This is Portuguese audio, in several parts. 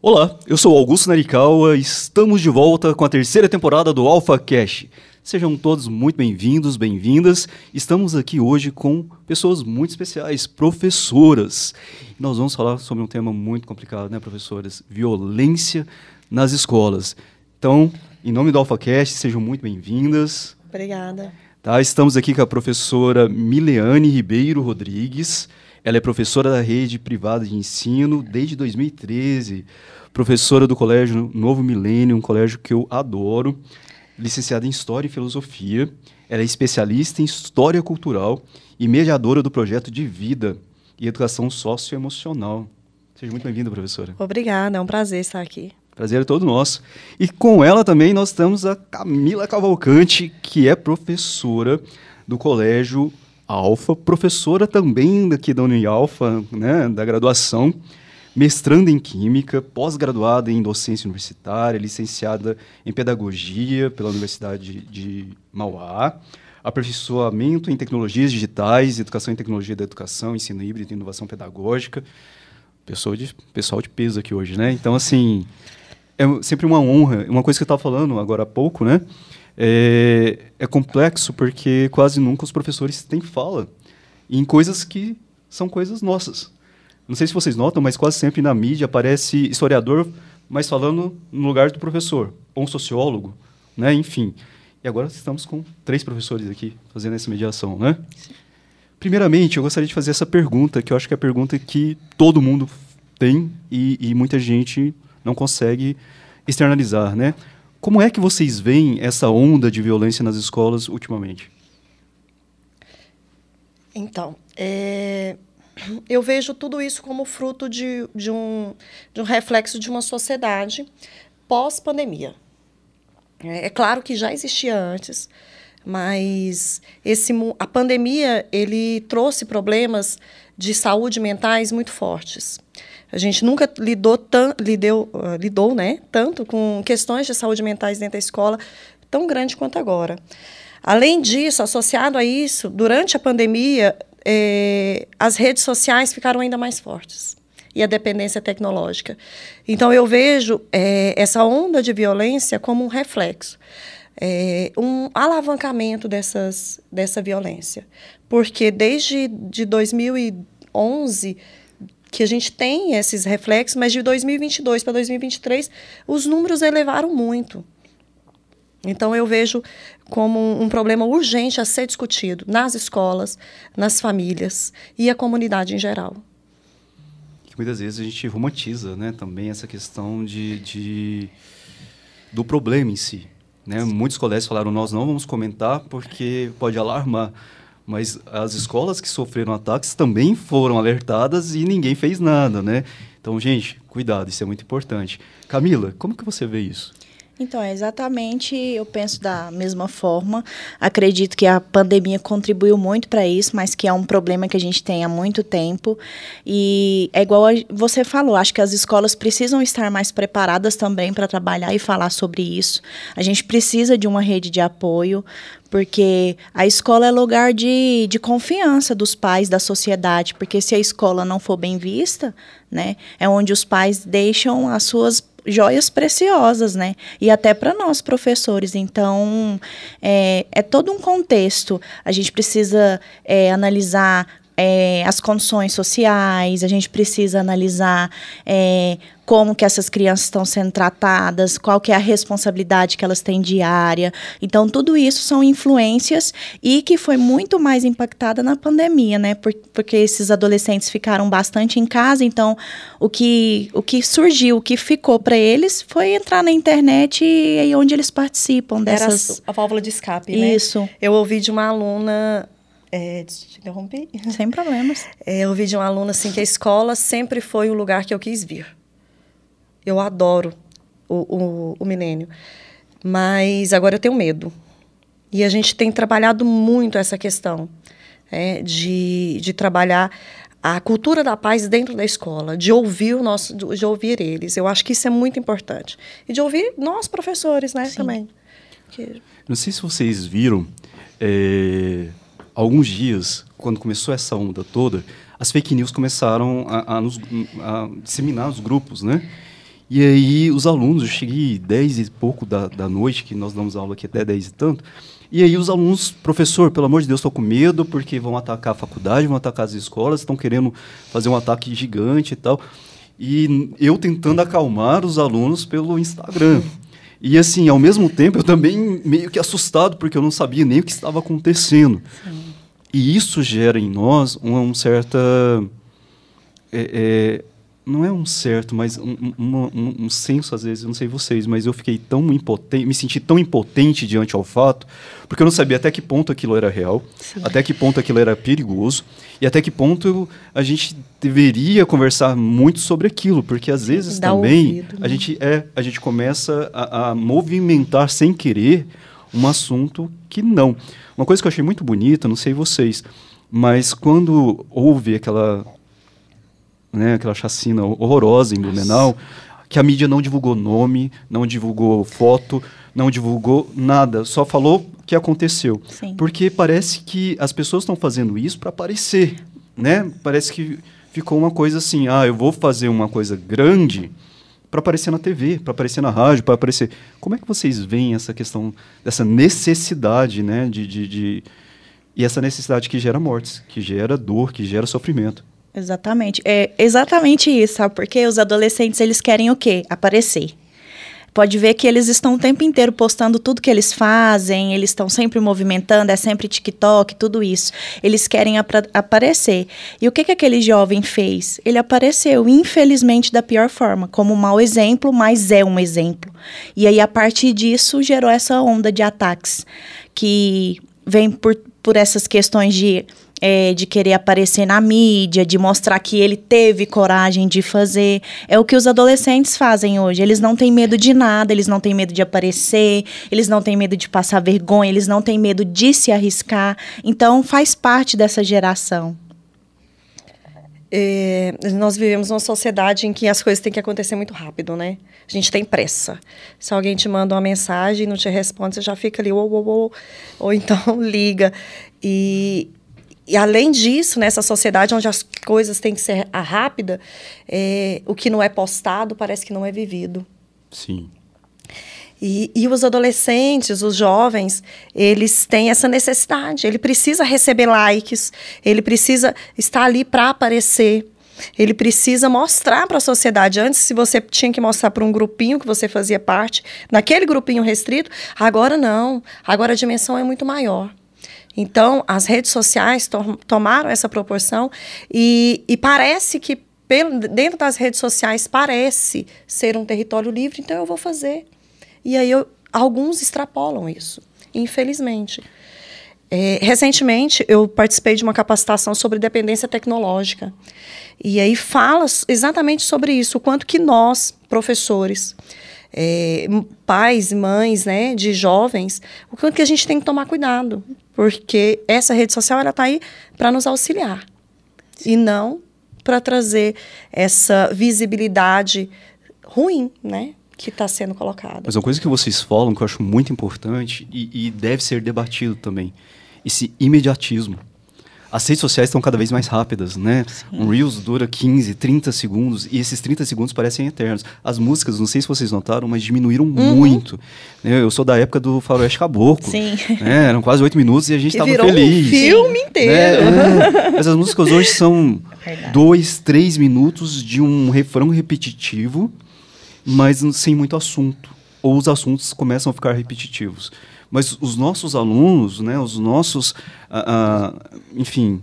Olá, eu sou Augusto Narikawa e estamos de volta com a terceira temporada do Alpha Cash. Sejam todos muito bem-vindos, bem-vindas. Estamos aqui hoje com pessoas muito especiais, professoras. Nós vamos falar sobre um tema muito complicado, né, professoras? Violência nas escolas. Então, em nome do Alpha Cash, sejam muito bem-vindas. Obrigada. Tá, estamos aqui com a professora Mileane Ribeiro Rodrigues. Ela é professora da rede privada de ensino desde 2013, professora do Colégio Novo Milênio, um colégio que eu adoro, licenciada em História e Filosofia. Ela é especialista em História Cultural e mediadora do projeto de vida e educação socioemocional. Seja muito bem-vinda, professora. Obrigada, é um prazer estar aqui. Prazer é todo nosso. E com ela também nós temos a Camila Cavalcante, que é professora do Colégio Alfa, professora também daqui da Unialfa, né, da graduação, mestranda em Química, pós-graduada em Docência Universitária, licenciada em Pedagogia pela Universidade de Mauá, aperfeiçoamento em Tecnologias Digitais, Educação em Tecnologia da Educação, Ensino Híbrido e Inovação Pedagógica. Pessoal de peso aqui hoje, né? Então, assim, é sempre uma honra. Uma coisa que eu estava falando agora há pouco, né? É complexo porque quase nunca os professores têm fala em coisas que são coisas nossas. Não sei se vocês notam, mas quase sempre na mídia aparece historiador, mas falando no lugar do professor, ou um sociólogo, né? Enfim. E agora estamos com 3 professores aqui fazendo essa mediação, né? Primeiramente, eu gostaria de fazer essa pergunta, que eu acho que é a pergunta que todo mundo tem e muita gente não consegue externalizar, né? Como é que vocês veem essa onda de violência nas escolas ultimamente? Então, eu vejo tudo isso como fruto de um reflexo de uma sociedade pós-pandemia. É claro que já existia antes, mas a pandemia ele trouxe problemas de saúde mentais muito fortes. A gente nunca lidou, né, tanto com questões de saúde mentais dentro da escola tão grande quanto agora. Além disso, associado a isso, durante a pandemia, as redes sociais ficaram ainda mais fortes e a dependência tecnológica. Então, eu vejo essa onda de violência como um reflexo, um alavancamento dessa violência. Porque desde 2011... que a gente tem esses reflexos, mas de 2022 para 2023, os números elevaram muito. Então, eu vejo como um problema urgente a ser discutido nas escolas, nas famílias e a comunidade em geral. Muitas vezes a gente romantiza, né, também essa questão do problema em si. Né? Muitos colégios falaram, nós não vamos comentar porque pode alarmar. Mas as escolas que sofreram ataques também foram alertadas e ninguém fez nada, né? Então, gente, cuidado, isso é muito importante. Camila, como que você vê isso? Então, exatamente, eu penso da mesma forma. Acredito que a pandemia contribuiu muito para isso, mas que é um problema que a gente tem há muito tempo. E é igual você falou, acho que as escolas precisam estar mais preparadas também para trabalhar e falar sobre isso. A gente precisa de uma rede de apoio, porque a escola é lugar de confiança dos pais, da sociedade, porque se a escola não for bem vista, né, é onde os pais deixam as suas joias preciosas, né? E até para nós, professores. Então, é todo um contexto. A gente precisa analisar as condições sociais, a gente precisa analisar como que essas crianças estão sendo tratadas, qual que é a responsabilidade que elas têm diária. Então, tudo isso são influências e que foi muito mais impactada na pandemia, né? Porque esses adolescentes ficaram bastante em casa, então o que surgiu, o que ficou para eles foi entrar na internet e onde eles participam dessas... Era a válvula de escape, né? Isso. Eu ouvi de uma aluna... te interrompi? Sem problemas. Eu ouvi de uma aluna assim, que a escola sempre foi o lugar que eu quis vir. Eu adoro o milênio, mas agora eu tenho medo. E a gente tem trabalhado muito essa questão de trabalhar a cultura da paz dentro da escola, de ouvir eles. Eu acho que isso é muito importante. E de ouvir nós, professores, né, também. Não sei se vocês viram, alguns dias, quando começou essa onda toda, as fake news começaram a disseminar os grupos, né? E aí os alunos, eu cheguei 10 e pouco da noite, que nós damos aula aqui até 10 e tanto, e aí os alunos, professor, pelo amor de Deus, estou com medo, porque vão atacar a faculdade, vão atacar as escolas, estão querendo fazer um ataque gigante e tal. E eu tentando acalmar os alunos pelo Instagram. E assim, ao mesmo tempo, eu também meio que assustado, porque eu não sabia nem o que estava acontecendo. Sim. E isso gera em nós uma certa... não é um certo, mas um senso, às vezes, eu não sei vocês, mas eu fiquei tão impotente, me senti tão impotente diante ao fato, porque eu não sabia até que ponto aquilo era real, sim, até que ponto aquilo era perigoso, e até que ponto a gente deveria conversar muito sobre aquilo, porque às vezes também ouvido, né? a gente começa a movimentar sem querer um assunto que não. Uma coisa que eu achei muito bonita, não sei vocês, mas quando houve aquela chacina horrorosa em Blumenau, que a mídia não divulgou nome, não divulgou foto, não divulgou nada, só falou o que aconteceu. Sim. Porque parece que as pessoas estão fazendo isso para aparecer, né? Parece que ficou uma coisa assim, eu vou fazer uma coisa grande para aparecer na TV, para aparecer na rádio, para aparecer... Como é que vocês veem essa questão, dessa necessidade, né, e essa necessidade que gera mortes, que gera dor, que gera sofrimento? Exatamente. É exatamente isso, sabe? Porque os adolescentes, eles querem o quê? Aparecer. Pode ver que eles estão o tempo inteiro postando tudo que eles fazem, eles estão sempre movimentando, é sempre TikTok, tudo isso. Eles querem aparecer. E o que aquele jovem fez? Ele apareceu, infelizmente, da pior forma, como um mau exemplo, mas é um exemplo. E aí, a partir disso, gerou essa onda de ataques, que vem por essas questões de querer aparecer na mídia, de mostrar que ele teve coragem de fazer. É o que os adolescentes fazem hoje. Eles não têm medo de nada, eles não têm medo de aparecer, eles não têm medo de passar vergonha, eles não têm medo de se arriscar. Então, faz parte dessa geração. Nós vivemos numa sociedade em que as coisas têm que acontecer muito rápido, né? A gente tem pressa. Se alguém te manda uma mensagem e não te responde, você já fica ali, ou então liga. E além disso, nessa sociedade onde as coisas têm que ser rápida, o que não é postado parece que não é vivido. Sim. E os adolescentes, os jovens, eles têm essa necessidade. Ele precisa receber likes, ele precisa estar ali para aparecer, ele precisa mostrar para a sociedade. Antes, se você tinha que mostrar para um grupinho que você fazia parte, naquele grupinho restrito, agora não. Agora a dimensão é muito maior. Então, as redes sociais tomaram essa proporção e parece que dentro das redes sociais parece ser um território livre, então eu vou fazer. E aí alguns extrapolam isso, infelizmente. Recentemente, eu participei de uma capacitação sobre dependência tecnológica. E aí fala exatamente sobre isso, o quanto que nós, professores, pais e mães, né, de jovens, o quanto que a gente tem que tomar cuidado. Porque essa rede social está aí para nos auxiliar. E não para trazer essa visibilidade ruim, né, que está sendo colocada. Mas uma coisa que vocês falam que eu acho muito importante e deve ser debatido também, esse imediatismo. As redes sociais estão cada vez mais rápidas, né? Sim. Um Reels dura 15, 30 segundos e esses 30 segundos parecem eternos. As músicas, não sei se vocês notaram, mas diminuíram muito. Eu sou da época do Faroeste Caboclo. Sim. Né? Eram quase 8 minutos e a gente estava feliz. Um filme inteiro. Né? Mas as músicas hoje são 2, 3 minutos de um refrão repetitivo, mas sem muito assunto. Ou os assuntos começam a ficar repetitivos. Mas os nossos alunos, né, os nossos, enfim,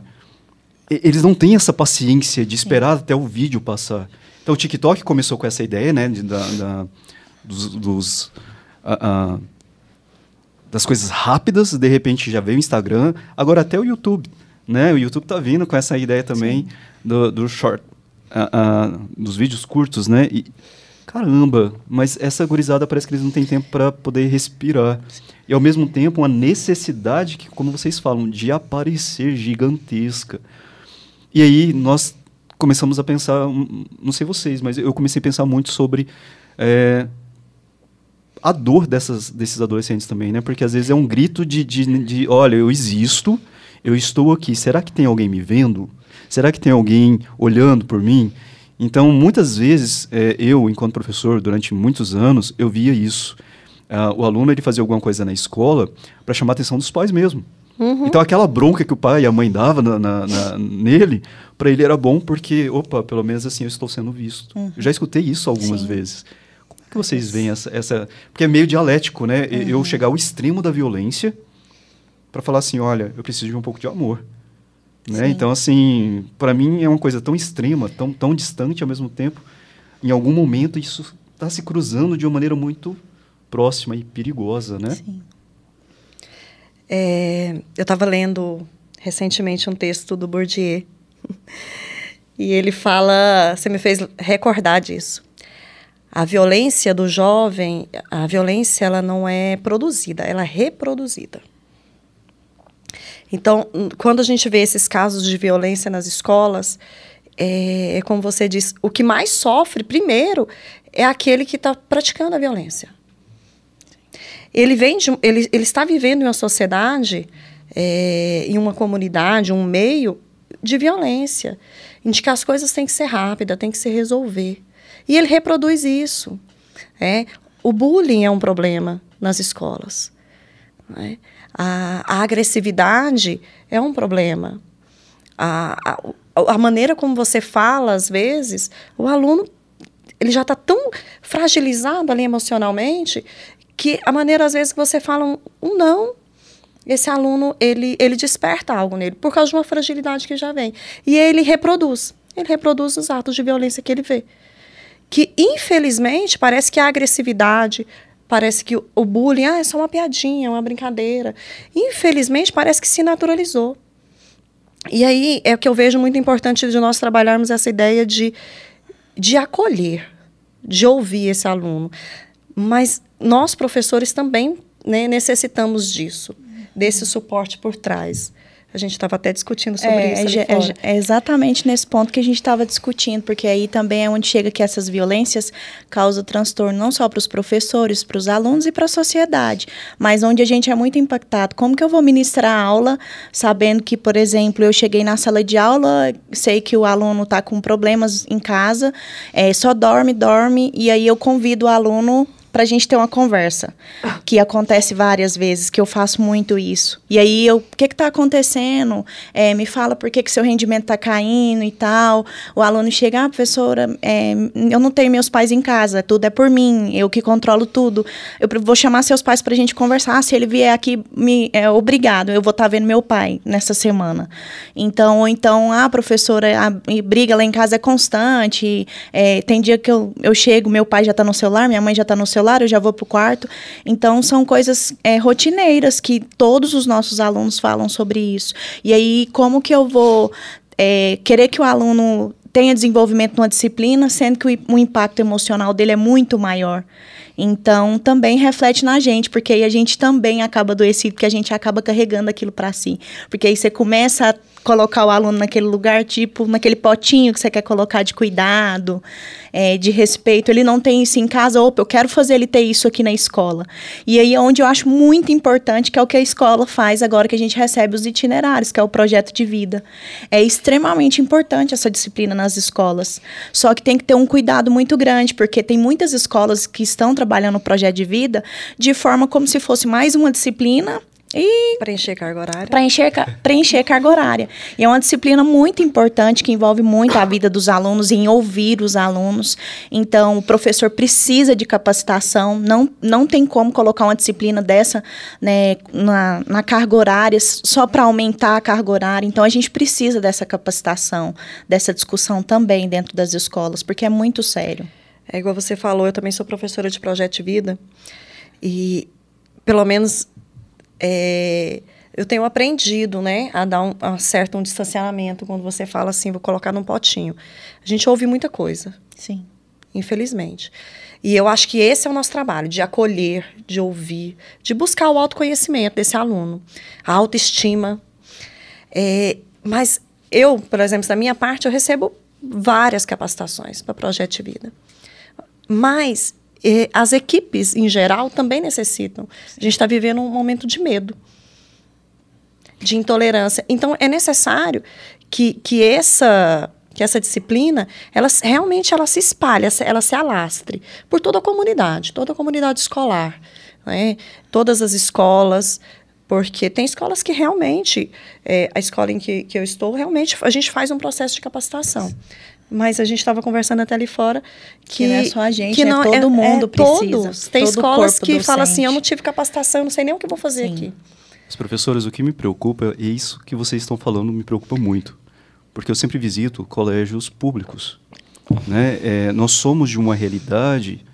eles não têm essa paciência de esperar até o vídeo passar. Então, o TikTok começou com essa ideia, né, das coisas rápidas, de repente já veio o Instagram, agora até o YouTube. Né? O YouTube está vindo com essa ideia também do short, dos vídeos curtos, né? E, caramba, mas essa gurizada parece que eles não têm tempo para poder respirar. E, ao mesmo tempo, uma necessidade que, como vocês falam, de aparecer gigantesca. E aí nós começamos a pensar, não sei vocês, mas eu comecei a pensar muito sobre a dor desses adolescentes também, né? Porque às vezes é um grito de olha, eu existo, eu estou aqui, será que tem alguém me vendo? Será que tem alguém olhando por mim? Então, muitas vezes, eu, enquanto professor, durante muitos anos, eu via isso. O aluno ele fazia alguma coisa na escola para chamar a atenção dos pais mesmo. Uhum. Então, aquela bronca que o pai e a mãe davam nele, para ele era bom porque, opa, pelo menos assim eu estou sendo visto. Eu já escutei isso algumas vezes. Como que vocês veem essa... Porque é meio dialético, né? Eu chegar ao extremo da violência para falar assim, olha, eu preciso de um pouco de amor. Né? Então, assim, para mim é uma coisa tão extrema, tão distante ao mesmo tempo. Em algum momento isso está se cruzando de uma maneira muito próxima e perigosa, né? Sim. Eu estava lendo recentemente um texto do Bourdieu e ele fala, você me fez recordar disso. A violência do jovem, a violência ela não é produzida, ela é reproduzida. Então, quando a gente vê esses casos de violência nas escolas, é como você disse, o que mais sofre, primeiro, é aquele que está praticando a violência. Ele está vivendo em uma sociedade, em uma comunidade, um meio de violência, em que as coisas têm que ser rápidas, têm que se resolver. E ele reproduz isso. O bullying é um problema nas escolas. A agressividade é um problema. A maneira como você fala, às vezes, o aluno ele já está tão fragilizado ali emocionalmente que a maneira, às vezes, que você fala um não, esse aluno, ele desperta algo nele, por causa de uma fragilidade que já vem. E ele reproduz os atos de violência que ele vê. Que, infelizmente, parece que a agressividade, parece que o bullying, é só uma piadinha, uma brincadeira. Infelizmente, parece que se naturalizou. E aí, é o que eu vejo muito importante de nós trabalharmos essa ideia de acolher, de ouvir esse aluno. Mas nós, professores, também, né, necessitamos disso, desse suporte por trás. A gente estava até discutindo sobre isso. É exatamente nesse ponto que a gente estava discutindo, porque aí também é onde chega que essas violências causam transtorno não só para os professores, para os alunos e para a sociedade, mas onde a gente é muito impactado. Como que eu vou ministrar a aula sabendo que, por exemplo, eu cheguei na sala de aula, sei que o aluno está com problemas em casa, só dorme, e aí eu convido o aluno para a gente ter uma conversa, que acontece várias vezes, que eu faço muito isso. E aí, o que está acontecendo? Me fala por que seu rendimento está caindo e tal. O aluno chega, professora, eu não tenho meus pais em casa, tudo é por mim, eu que controlo tudo. Eu vou chamar seus pais para a gente conversar. Se ele vier aqui, obrigado, eu vou estar vendo meu pai nessa semana. Então, professora, a briga lá em casa é constante, tem dia que eu chego, meu pai já está no celular, minha mãe já está no celular, eu já vou para o quarto. Então, são coisas rotineiras que todos os nossos alunos falam sobre isso. E aí, como que eu vou querer que o aluno tenha desenvolvimento numa disciplina, sendo que o impacto emocional dele é muito maior? Então, também reflete na gente, porque aí a gente também acaba adoecido, porque a gente acaba carregando aquilo para si. Porque aí você começa a colocar o aluno naquele lugar, tipo, naquele potinho que você quer colocar de cuidado, de respeito. Ele não tem isso em casa, opa, eu quero fazer ele ter isso aqui na escola. E aí é onde eu acho muito importante, que é o que a escola faz agora que a gente recebe os itinerários, que é o projeto de vida. É extremamente importante essa disciplina nas escolas. Só que tem que ter um cuidado muito grande, porque tem muitas escolas que estão trabalhando o projeto de vida de forma como se fosse mais uma disciplina e preencher carga horária. Preencher carga horária. E é uma disciplina muito importante, que envolve muito a vida dos alunos, em ouvir os alunos. Então, o professor precisa de capacitação. Não tem como colocar uma disciplina dessa, né, na carga horária, só para aumentar a carga horária. Então, a gente precisa dessa capacitação, dessa discussão também dentro das escolas, porque é muito sério. É igual você falou, eu também sou professora de projeto de vida. E, pelo menos... eu tenho aprendido, né, a dar um distanciamento quando você fala assim, vou colocar num potinho. A gente ouve muita coisa. Sim. Infelizmente. E eu acho que esse é o nosso trabalho, de acolher, de ouvir, de buscar o autoconhecimento desse aluno, a autoestima. Mas eu, por exemplo, da minha parte, eu recebo várias capacitações para projeto de vida. Mas... as equipes, em geral, também necessitam. A gente está vivendo um momento de medo, de intolerância. Então, é necessário que que essa disciplina, ela realmente ela se espalha, ela se alastre por toda a comunidade escolar, né? Todas as escolas, porque tem escolas que realmente, a escola em que eu estou, realmente a gente faz um processo de capacitação. Mas a gente estava conversando até ali fora que não é só a gente, que né? Não, todo mundo precisa. Todos. Tem todo escolas que falam docente. assim, eu não tive capacitação, eu não sei nem o que eu vou fazer Sim. aqui. Os professores, o que me preocupa, e isso que vocês estão falando me preocupa muito, porque eu sempre visito colégios públicos, né? Nós somos de uma realidade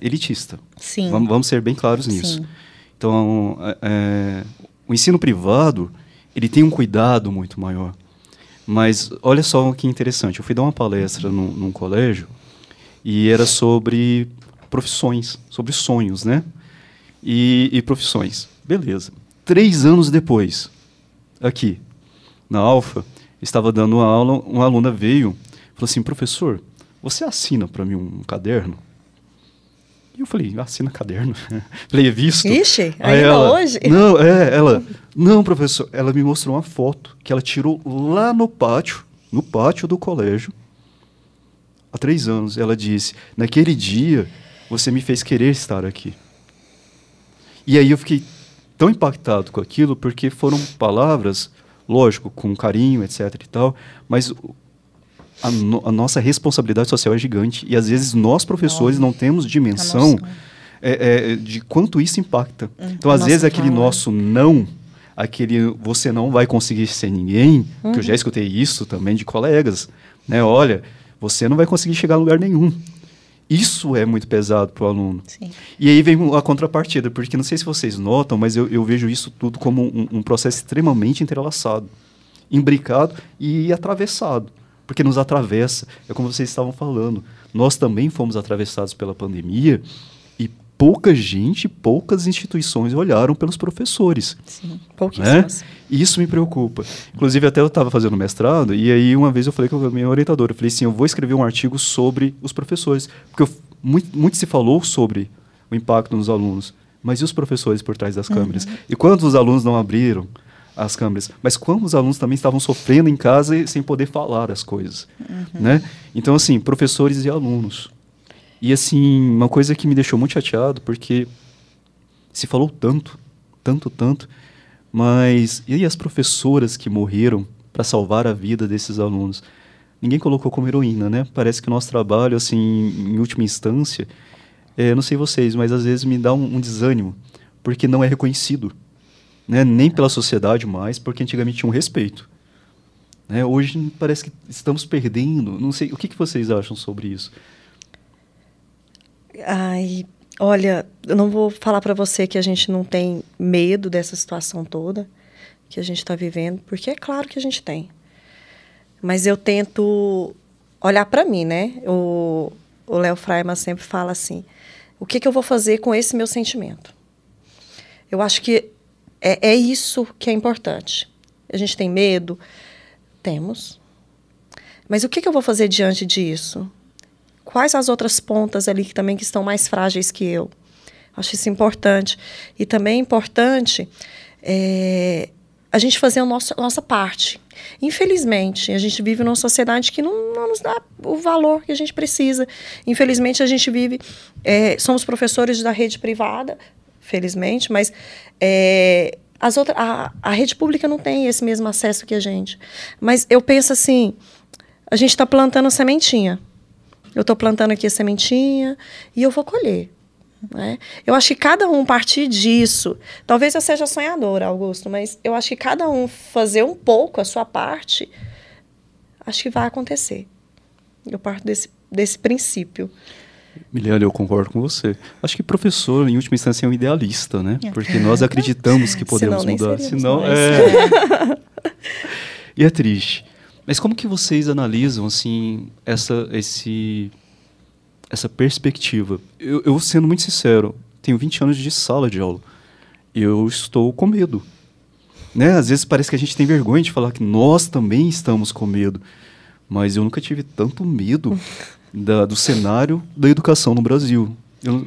elitista. Sim. Vamos ser bem claros nisso. Sim. Então, o ensino privado, ele tem um cuidado muito maior. Mas olha só que interessante, eu fui dar uma palestra num colégio e era sobre profissões, sobre sonhos, né? E profissões. Beleza. 3 anos depois, aqui, na Alfa, estava dando uma aula, uma aluna veio e falou assim, professor, você assina para mim um caderno? E eu falei, assina caderno? Falei, visto. Ixi, Aí ainda ela, hoje? Não, professor, ela me mostrou uma foto que ela tirou lá no pátio do colégio, há 3 anos. Ela disse, naquele dia, você me fez querer estar aqui. E aí eu fiquei tão impactado com aquilo, porque foram palavras, lógico, com carinho, etc e tal, mas a nossa responsabilidade social é gigante e às vezes nós, professores, não temos dimensão de quanto isso impacta. Então, às vezes, aquele nosso não, aquele você não vai conseguir ser ninguém, que eu já escutei isso também de colegas, né? Olha, você não vai conseguir chegar a lugar nenhum. Isso é muito pesado para o aluno. Sim. E aí vem a contrapartida, porque não sei se vocês notam, mas eu vejo isso tudo como um processo extremamente entrelaçado, imbricado e atravessado, porque nos atravessa. É como vocês estavam falando, nós também fomos atravessados pela pandemia e pouca gente, poucas instituições olharam pelos professores. Sim, pouquíssimas. Né? E isso me preocupa. Inclusive, até eu estava fazendo mestrado, e aí uma vez eu falei com a minha orientadora, eu falei assim, eu vou escrever um artigo sobre os professores, porque muito se falou sobre o impacto nos alunos, mas e os professores por trás das câmeras? E quantos os alunos não abriram as câmeras? Mas quantos alunos também estavam sofrendo em casa sem poder falar as coisas? Né? Então, assim, professores e alunos. E, assim, uma coisa que me deixou muito chateado, porque se falou tanto, mas e as professoras que morreram para salvar a vida desses alunos? Ninguém colocou como heroína, né? Parece que o nosso trabalho, assim, em última instância, não sei vocês, mas às vezes me dá um desânimo, porque não é reconhecido, né? Nem pela sociedade mais, porque antigamente tinha um respeito. Né? Hoje parece que estamos perdendo, não sei, o que vocês acham sobre isso? Ai, olha, eu não vou falar para você que a gente não tem medo dessa situação toda que a gente está vivendo, porque é claro que a gente tem. Mas eu tento olhar para mim, né? O Léo Freiman sempre fala assim, o que eu vou fazer com esse meu sentimento? Eu acho que é isso que é importante. A gente tem medo? Temos. Mas o que eu vou fazer diante disso? Quais as outras pontas ali que estão mais frágeis que eu? Acho isso importante. E também é importante a gente fazer a nossa parte. Infelizmente, a gente vive numa sociedade que não nos dá o valor que a gente precisa. Infelizmente, a gente vive... somos professores da rede privada, felizmente, mas a rede pública não tem esse mesmo acesso que a gente. Mas eu penso assim, a gente está plantando sementinha. Eu estou plantando aqui a sementinha e eu vou colher. Né? Eu acho que cada um partir disso, talvez eu seja sonhadora, Augusto, mas eu acho que cada um fazer um pouco a sua parte, acho que vai acontecer. Eu parto desse princípio. Miliane, eu concordo com você. Acho que professor, em última instância, é um idealista, né? Porque nós acreditamos que podemos mudar. Senão, E é triste. Mas como que vocês analisam assim, essa perspectiva? Eu, sendo muito sincero, tenho 20 anos de sala de aula. Eu estou com medo. Né? Às vezes parece que a gente tem vergonha de falar que nós também estamos com medo. Mas eu nunca tive tanto medo do cenário da educação no Brasil.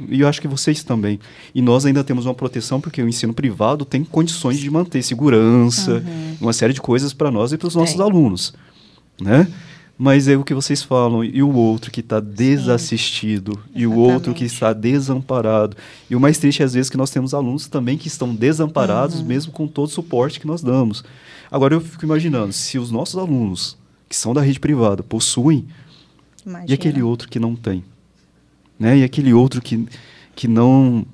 E eu acho que vocês também. E nós ainda temos uma proteção, porque o ensino privado tem condições de manter segurança, uma série de coisas para nós e para os nossos alunos. Né? Mas é o que vocês falam, e o outro que está desassistido, e o outro que está desamparado. E o mais triste, às vezes, que nós temos alunos também que estão desamparados, mesmo com todo o suporte que nós damos. Agora, eu fico imaginando, se os nossos alunos, que são da rede privada, possuem, e aquele outro que não tem? Né? E aquele outro que não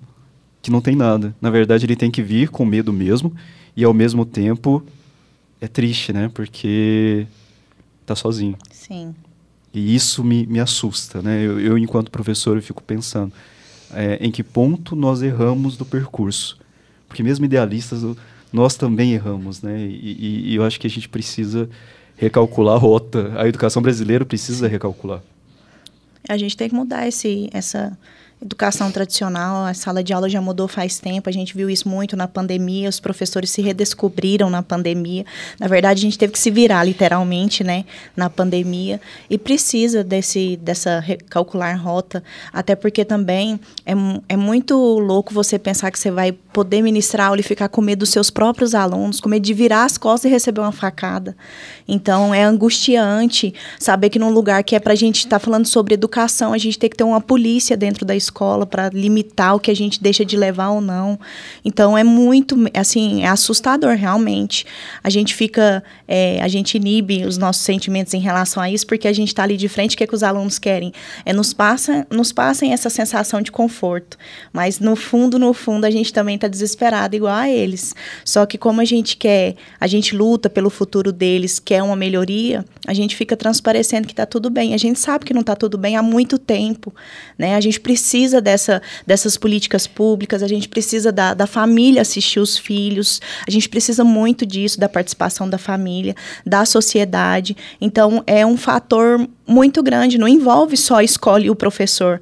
tem nada. Na verdade, ele tem que vir com medo mesmo, e, ao mesmo tempo, é triste, né? Porque está sozinho. Sim. E isso me assusta, né? Eu, enquanto professor, eu fico pensando em que ponto nós erramos do percurso. Porque mesmo idealistas, nós também erramos, né? E eu acho que a gente precisa recalcular a rota. A educação brasileira precisa recalcular. A gente tem que mudar essa educação tradicional. A sala de aula já mudou faz tempo, a gente viu isso muito na pandemia, os professores se redescobriram na pandemia. Na verdade, a gente teve que se virar, literalmente, né, na pandemia, e precisa dessa recalcular rota, até porque também é muito louco você pensar que você vai poder ministrar aula e ficar com medo dos seus próprios alunos, com medo de virar as costas e receber uma facada. Então, é angustiante saber que num lugar que é para a gente estar falando sobre educação, a gente tem que ter uma polícia dentro da escola para limitar o que a gente deixa de levar ou não. Então, é muito, assim, é assustador, realmente. A gente a gente inibe os nossos sentimentos em relação a isso, porque a gente está ali de frente, o que os alunos querem? Nos passem essa sensação de conforto. Mas, no fundo, a gente também está desesperado, igual a eles. Só que como a gente luta pelo futuro deles, quer uma melhoria, a gente fica transparecendo que está tudo bem. A gente sabe que não está tudo bem há muito tempo, né? A gente precisa dessas políticas públicas, a gente precisa da família assistir os filhos, a gente precisa muito disso, da participação da família, da sociedade. Então, é um fator muito grande, não envolve só a escola e o professor.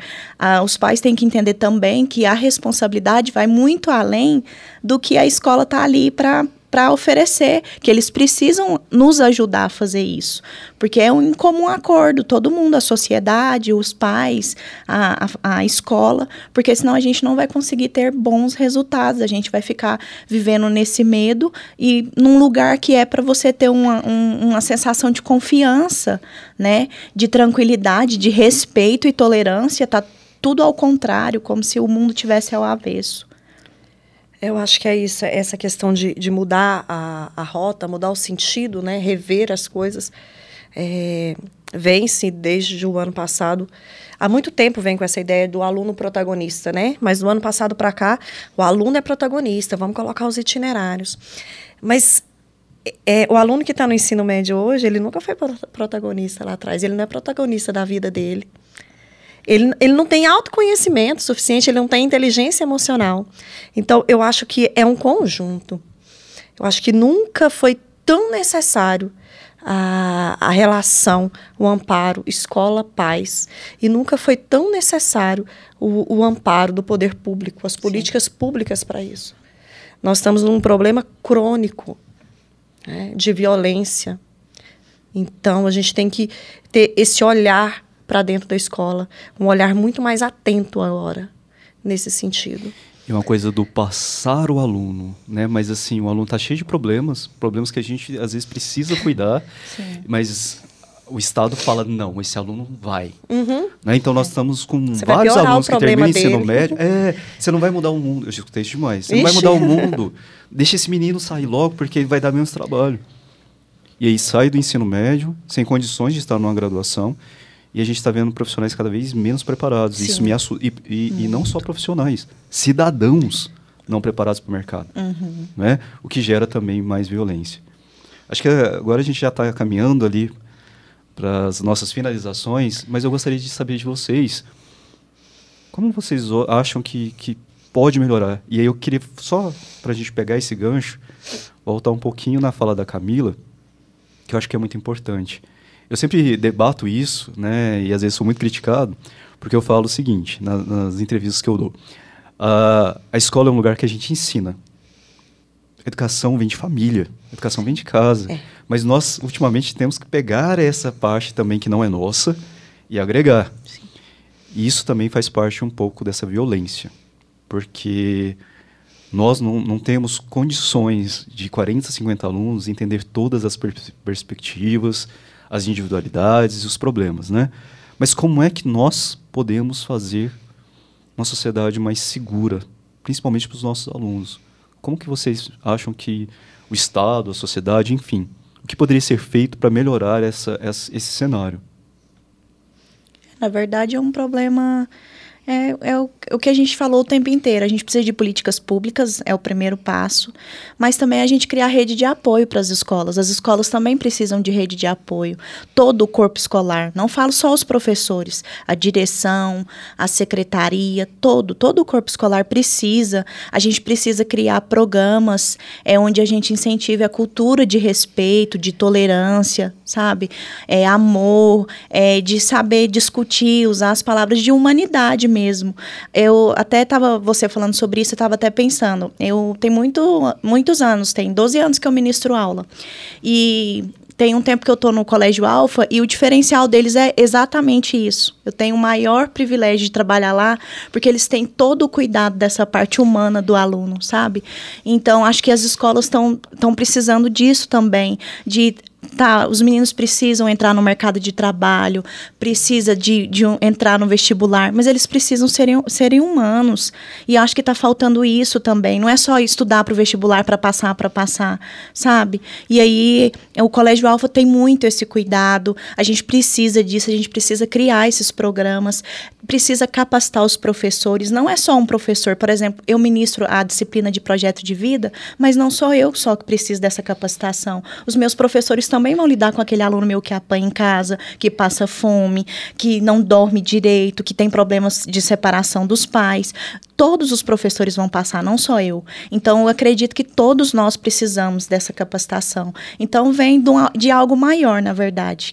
Os pais têm que entender também que a responsabilidade vai muito além do que a escola está ali para oferecer, que eles precisam nos ajudar a fazer isso, porque é um comum acordo, todo mundo, a sociedade, os pais, a escola, porque senão a gente não vai conseguir ter bons resultados, a gente vai ficar vivendo nesse medo e num lugar que é para você ter uma sensação de confiança, né, de tranquilidade, de respeito e tolerância, tá tudo ao contrário, como se o mundo tivesse ao avesso. Eu acho que é isso, essa questão de mudar a rota, mudar o sentido, né, rever as coisas, vem-se desde o ano passado, há muito tempo vem com essa ideia do aluno protagonista, né, mas do ano passado para cá, o aluno é protagonista, vamos colocar os itinerários. Mas o aluno que está no ensino médio hoje, ele nunca foi protagonista lá atrás, ele não é protagonista da vida dele. Ele não tem autoconhecimento suficiente, ele não tem inteligência emocional. Então, eu acho que é um conjunto. Eu acho que nunca foi tão necessário a relação, o amparo, escola-pais. E nunca foi tão necessário o amparo do poder público, as políticas públicas para isso. Nós estamos num problema crônico, né, de violência. Então, a gente tem que ter esse olhar para dentro da escola, um olhar muito mais atento agora, nesse sentido. É uma coisa do passar o aluno, né? Mas assim, o aluno está cheio de problemas que a gente às vezes precisa cuidar, mas o Estado fala, não, esse aluno não vai. Né? Então nós estamos com vários alunos que terminam o ensino médio. Você não vai mudar o mundo. Eu escutei isso demais. Você não vai mudar o mundo. Deixa esse menino sair logo, porque ele vai dar menos trabalho. E aí sai do ensino médio, sem condições de estar numa graduação, e a gente está vendo profissionais cada vez menos preparados. Isso me assusta. E não só profissionais, cidadãos não preparados para o mercado. Né? O que gera também mais violência. Acho que agora a gente já está caminhando ali para as nossas finalizações, mas eu gostaria de saber de vocês, como vocês acham que pode melhorar? E aí eu queria, só para a gente pegar esse gancho, voltar um pouquinho na fala da Camila, que eu acho que é muito importante. Eu sempre debato isso, né, e às vezes sou muito criticado, porque eu falo o seguinte, nas entrevistas que eu dou. A escola é um lugar que a gente ensina. A educação vem de família, a educação vem de casa. Mas nós, ultimamente, temos que pegar essa parte também que não é nossa e agregar. Sim. E isso também faz parte um pouco dessa violência, porque nós não temos condições de 40, 50 alunos entender todas as perspectivas, as individualidades e os problemas, né? Mas como é que nós podemos fazer uma sociedade mais segura, principalmente para os nossos alunos? Como que vocês acham que o Estado, a sociedade, enfim, o que poderia ser feito para melhorar esse cenário? Na verdade, é um problema... É o que a gente falou o tempo inteiro. A gente precisa de políticas públicas, é o primeiro passo, mas também a gente criar rede de apoio para as escolas. As escolas também precisam de rede de apoio. Todo o corpo escolar, não falo só os professores, a direção, a secretaria, todo o corpo escolar precisa. A gente precisa criar programas onde a gente incentive a cultura de respeito, de tolerância, sabe? Amor, de saber discutir, usar as palavras de humanidade mesmo. Eu até estava, você falando sobre isso, eu estava até pensando, eu tenho muitos anos, tem 12 anos que eu ministro aula, e tem um tempo que eu estou no Colégio Alfa, e o diferencial deles é exatamente isso. Eu tenho o maior privilégio de trabalhar lá, porque eles têm todo o cuidado dessa parte humana do aluno, sabe? Então, acho que as escolas estão precisando disso também, os meninos precisam entrar no mercado de trabalho, precisa de entrar no vestibular, mas eles precisam serem humanos. E acho que está faltando isso também. Não é só estudar para o vestibular para passar, sabe? E aí o Colégio Alfa tem muito esse cuidado. A gente precisa disso, a gente precisa criar esses programas, precisa capacitar os professores. Não é só um professor. Por exemplo, eu ministro a disciplina de projeto de vida, mas não sou eu só que preciso dessa capacitação. Os meus professores também vão lidar com aquele aluno meu que apanha em casa, que passa fome, que não dorme direito, que tem problemas de separação dos pais. Todos os professores vão passar, não só eu. Então, eu acredito que todos nós precisamos dessa capacitação. Então, vem de algo maior, na verdade,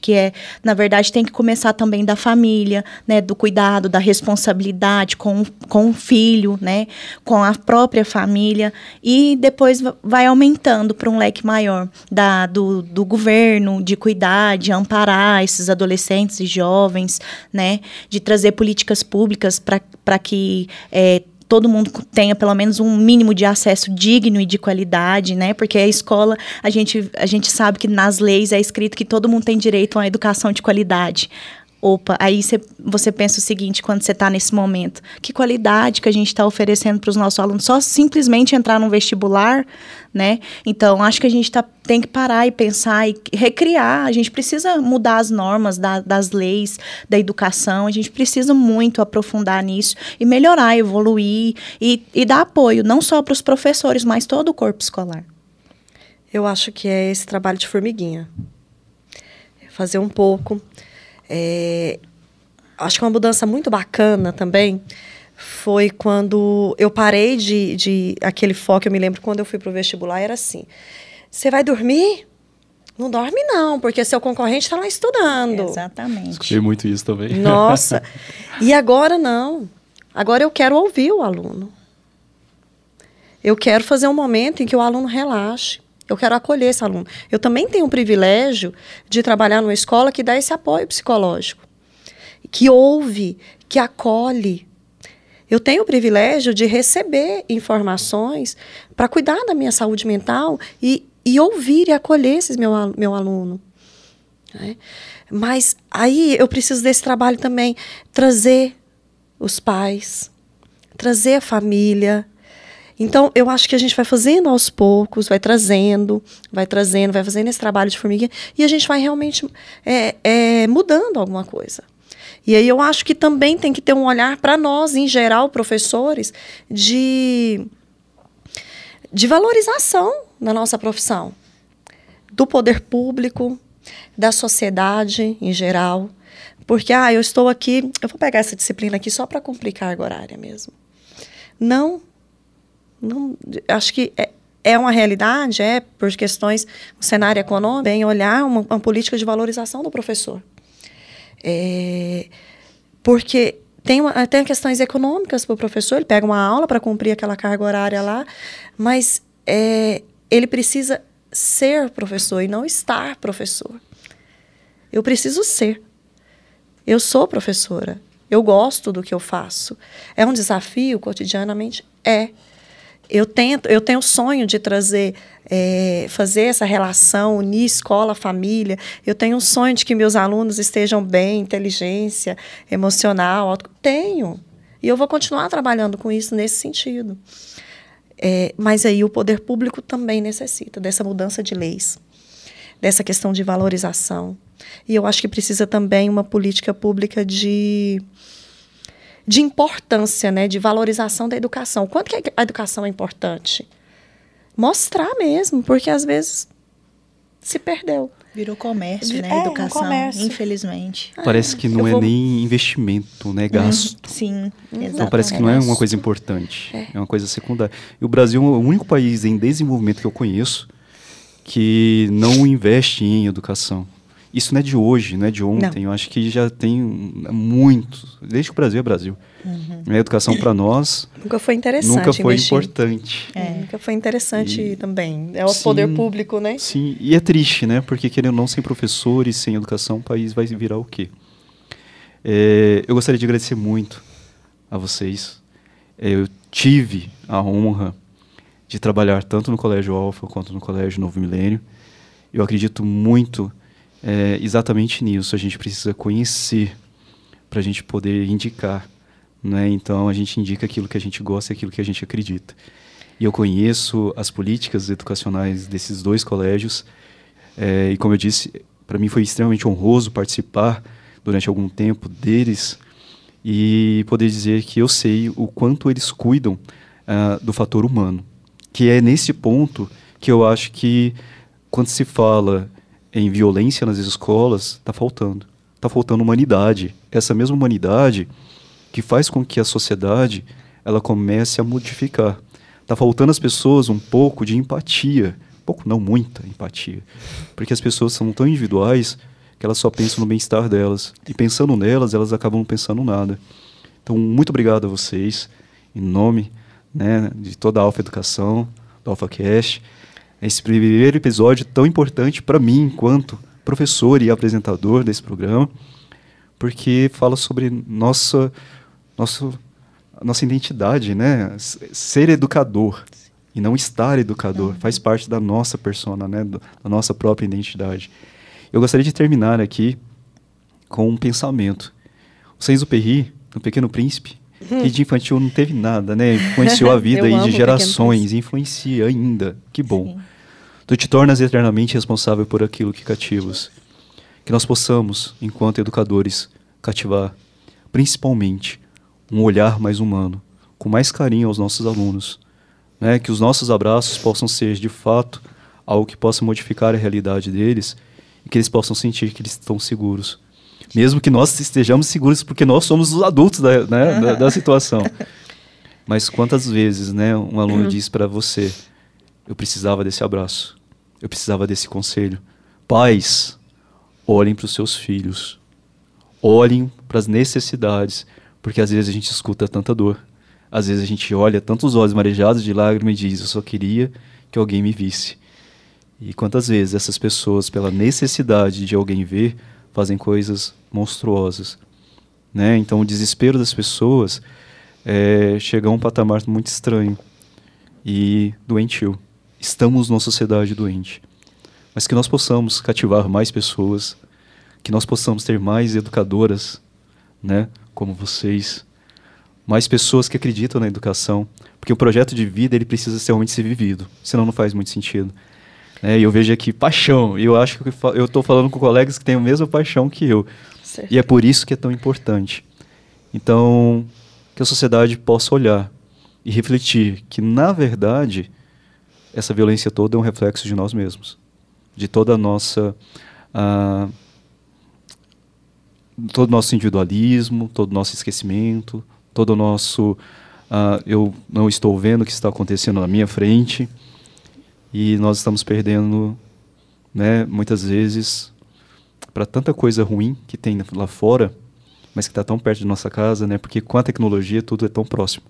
na verdade, tem que começar também da família, né, do cuidado, da responsabilidade com o filho, né, com a própria família, e depois vai aumentando para um leque maior do governo, de cuidar, de amparar esses adolescentes e jovens, né, de trazer políticas públicas para que todo mundo tenha pelo menos um mínimo de acesso digno e de qualidade, né? Porque a escola, a gente sabe que nas leis é escrito que todo mundo tem direito a uma educação de qualidade. Opa, aí você pensa o seguinte, quando você está nesse momento, que qualidade que a gente está oferecendo para os nossos alunos? Só simplesmente entrar num vestibular, né? Então, acho que a gente tem que parar e pensar e recriar. A gente precisa mudar as normas das leis, da educação. A gente precisa muito aprofundar nisso e melhorar, evoluir e dar apoio, não só para os professores, mas todo o corpo escolar. Eu acho que é esse trabalho de formiguinha. Fazer um pouco... acho que uma mudança muito bacana também foi quando eu parei de aquele foco. Eu me lembro quando eu fui para o vestibular, era assim: você vai dormir? Não dorme não, porque seu concorrente está lá estudando. Exatamente. Escutei muito isso também. Nossa. E agora não. Agora eu quero ouvir o aluno. Eu quero fazer um momento em que o aluno relaxe. Eu quero acolher esse aluno. Eu também tenho o privilégio de trabalhar numa escola que dá esse apoio psicológico, que ouve, que acolhe. Eu tenho o privilégio de receber informações para cuidar da minha saúde mental e ouvir e acolher esse meu aluno. Né? Mas aí eu preciso desse trabalho também, trazer os pais, trazer a família. Então, eu acho que a gente vai fazendo aos poucos, vai fazendo esse trabalho de formiguinha, e a gente vai realmente mudando alguma coisa. E aí eu acho que também tem que ter um olhar para nós, em geral, professores, de valorização da nossa profissão, do poder público, da sociedade em geral. Porque, eu estou aqui, eu vou pegar essa disciplina aqui só para cumprir carga horária mesmo. Não, acho que é uma realidade, por questões do cenário econômico, bem olhar uma política de valorização do professor. Porque tem questões econômicas para o professor, ele pega uma aula para cumprir aquela carga horária lá, mas ele precisa ser professor e não estar professor. Eu preciso ser. Eu sou professora. Eu gosto do que eu faço. É um desafio cotidianamente? eu tenho o sonho de trazer, fazer essa relação, unir escola, família. Eu tenho um sonho de que meus alunos estejam bem, inteligência emocional. Tenho. E eu vou continuar trabalhando com isso nesse sentido. Mas aí o poder público também necessita dessa mudança de leis, dessa questão de valorização. E eu acho que precisa também uma política pública de importância, né, de valorização da educação. Quanto que a educação é importante? Mostrar mesmo, porque às vezes se perdeu. Virou comércio, né? Educação, comércio. Infelizmente. Parece que não é nem investimento, né? Gasto. Sim, exatamente. Então parece que não é uma coisa importante. É uma coisa secundária. E o Brasil é o único país em desenvolvimento que eu conheço que não investe em educação. Isso não é de hoje, não é de ontem. Não. Eu acho que já tem muito, desde que o Brasil é Brasil. A educação para nós nunca foi interessante. Nunca foi importante. Nunca foi interessante também. É o poder público, né? Sim, e é triste, né? Porque querendo ou não, sem professores, sem educação, o país vai virar o quê? Eu gostaria de agradecer muito a vocês. Eu tive a honra de trabalhar tanto no Colégio Alfa quanto no Colégio Novo Milênio. Eu acredito muito exatamente nisso. A gente precisa conhecer para a gente poder indicar, né? Então a gente indica aquilo que a gente gosta e aquilo que a gente acredita. E eu conheço as políticas educacionais desses dois colégios e, como eu disse, para mim foi extremamente honroso participar durante algum tempo deles e poder dizer que eu sei o quanto eles cuidam do fator humano, que é nesse ponto que eu acho que quando se fala em violência nas escolas, está faltando. Está faltando humanidade. Essa mesma humanidade que faz com que a sociedade ela comece a modificar. Está faltando às pessoas um pouco de empatia. Pouco, não, muita empatia. Porque as pessoas são tão individuais que elas só pensam no bem-estar delas. E pensando nelas, elas acabam não pensando nada. Então, muito obrigado a vocês, em nome, né, de toda a Alfa Educação, do AlfaCast. Esse primeiro episódio tão importante para mim, enquanto professor e apresentador desse programa, porque fala sobre nossa identidade, né? Ser educador e não estar educador faz parte da nossa persona, né? Da nossa própria identidade. Eu gostaria de terminar aqui com um pensamento. O Saint-Exupéry, no Pequeno Príncipe, que de infantil não teve nada, né? Influenciou a vida aí de gerações, influencia ainda. Que bom. Sim. Tu te tornas eternamente responsável por aquilo que cativas. Que nós possamos, enquanto educadores, cativar, principalmente, um olhar mais humano, com mais carinho aos nossos alunos. Né? Que os nossos abraços possam ser, de fato, algo que possa modificar a realidade deles e que eles possam sentir que eles estão seguros. Mesmo que nós estejamos seguros, porque nós somos os adultos da situação. Mas quantas vezes, né, um aluno diz para você: eu precisava desse abraço, eu precisava desse conselho. Pais, olhem para os seus filhos, olhem para as necessidades, porque às vezes a gente escuta tanta dor, às vezes a gente olha tantos olhos marejados de lágrimas e diz: eu só queria que alguém me visse. E quantas vezes essas pessoas, pela necessidade de alguém ver, fazem coisas monstruosas, né? Então o desespero das pessoas chega a um patamar muito estranho e doentio. Estamos numa sociedade doente. Mas que nós possamos cativar mais pessoas, que nós possamos ter mais educadoras, né, como vocês, mais pessoas que acreditam na educação, porque o projeto de vida ele precisa realmente ser vivido, senão não faz muito sentido. E eu vejo aqui paixão, e eu acho que eu estou falando com colegas que têm a mesma paixão que eu. Certo. E é por isso que é tão importante. Então, que a sociedade possa olhar e refletir que, na verdade, essa violência toda é um reflexo de nós mesmos, de toda a nossa, todo o nosso individualismo, todo o nosso esquecimento, todo o nosso eu não estou vendo o que está acontecendo na minha frente, e nós estamos perdendo, né, muitas vezes, para tanta coisa ruim que tem lá fora, mas que está tão perto de nossa casa, né, porque com a tecnologia tudo é tão próximo.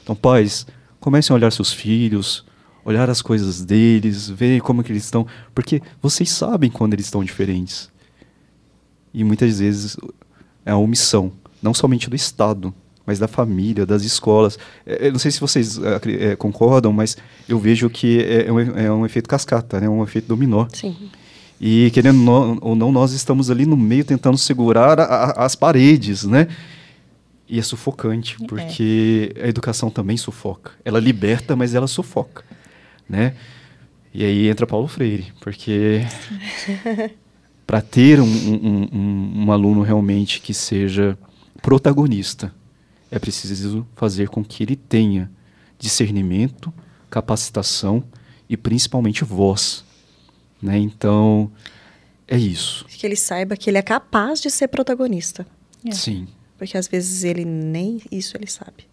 Então, pais, comecem a olhar seus filhos, olhar as coisas deles, ver como que eles estão, porque vocês sabem quando eles estão diferentes. E muitas vezes é a omissão, não somente do Estado, mas da família, das escolas. Eu não sei se vocês concordam, mas eu vejo que é um efeito cascata, né? Um efeito dominó. Sim. E, querendo ou não, nós estamos ali no meio tentando segurar as paredes, né? E é sufocante, porque a educação também sufoca. Ela liberta, mas ela sufoca, né? E aí entra Paulo Freire, porque para ter um aluno realmente que seja protagonista, é preciso fazer com que ele tenha discernimento, capacitação e principalmente voz, né? Então, é isso. Que ele saiba que ele é capaz de ser protagonista. Sim. Porque às vezes ele nem isso ele sabe.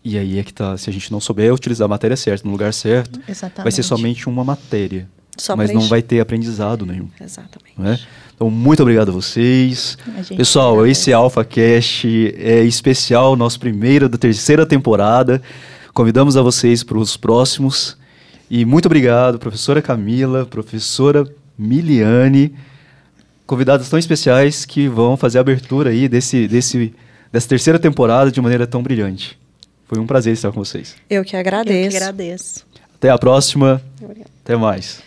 E aí é que tá, se a gente não souber utilizar a matéria certa, no lugar certo, Exatamente. vai ser somente uma matéria. Só mas não vai ter aprendizado nenhum. Exatamente. Não é? Então, muito obrigado a vocês. Pessoal, esse AlphaCast é especial, nosso primeiro da terceira temporada. Convidamos a vocês para os próximos. E muito obrigado, professora Camila, professora Miliane, convidados tão especiais que vão fazer a abertura aí dessa terceira temporada de maneira tão brilhante. Foi um prazer estar com vocês. Eu que agradeço. Eu que agradeço. Até a próxima. Obrigada. Até mais.